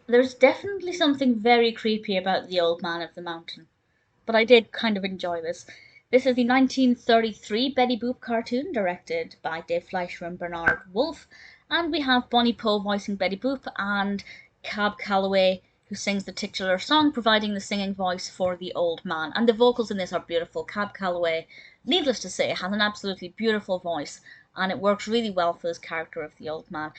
There's definitely something very creepy about the old man of the mountain, but I did kind of enjoy this. This is the 1933 Betty Boop cartoon, directed by Dave Fleischer and Bernard Wolfe, and we have Bonnie Poe voicing Betty Boop and Cab Calloway, who sings the titular song, providing the singing voice for the old man. And the vocals in this are beautiful. Cab Calloway, needless to say, has an absolutely beautiful voice, and it works really well for this character of the old man.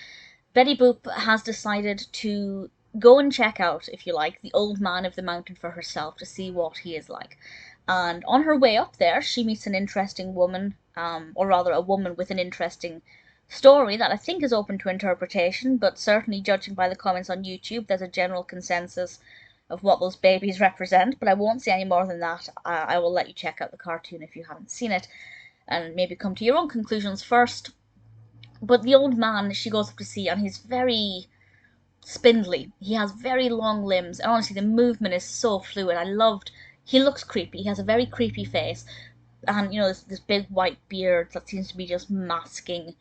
Betty Boop has decided to go and check out, if you like, the old man of the mountain for herself to see what he is like. And on her way up there, she meets an interesting woman, or rather, a woman with an interesting story that I think is open to interpretation, but certainly, judging by the comments on YouTube, there's a general consensus of what those babies represent. But I won't say any more than that. I will let you check out the cartoon if you haven't seen it, and maybe come to your own conclusions first. But the old man she goes up to see, and he's very spindly. He has very long limbs, and honestly, the movement is so fluid. I loved. He looks creepy. He has a very creepy face, and this big white beard that seems to be just masking,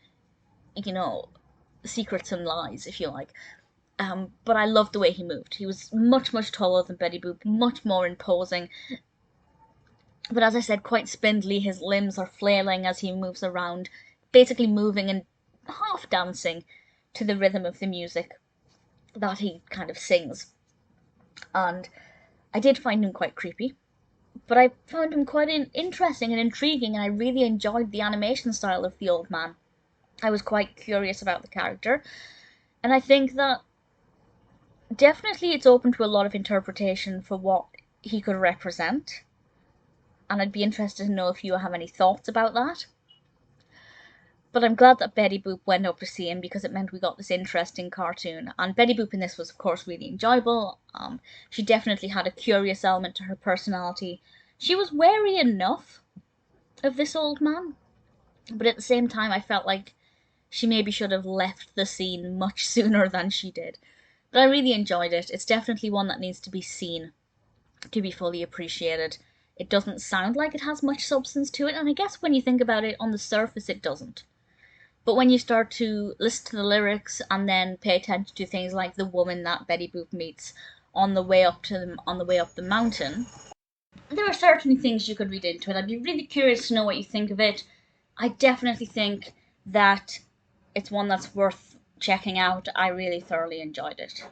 you know, secrets and lies, if you like. But I loved the way he moved. He was much taller than Betty Boop, much more imposing. But as I said, quite spindly. His limbs are flailing as he moves around, basically moving and half dancing to the rhythm of the music that he kind of sings. And I did find him quite creepy, but I found him quite interesting and intriguing, and I really enjoyed the animation style of the old man. I was quite curious about the character, and I think that definitely it's open to a lot of interpretation for what he could represent, and I'd be interested to know if you have any thoughts about that. But I'm glad that Betty Boop went up to see him, because it meant we got this interesting cartoon. And Betty Boop in this was, of course, really enjoyable. She definitely had a curious element to her personality. She was wary enough of this old man, but at the same time, I felt like she maybe should have left the scene much sooner than she did. But I really enjoyed it. It's definitely one that needs to be seen to be fully appreciated. It doesn't sound like it has much substance to it, and I guess when you think about it, on the surface, it doesn't. But when you start to listen to the lyrics and then pay attention to things like the woman that Betty Boop meets on the way up the mountain, there are certainly things you could read into it. I'd be really curious to know what you think of it. I definitely think that it's one that's worth checking out. I really thoroughly enjoyed it.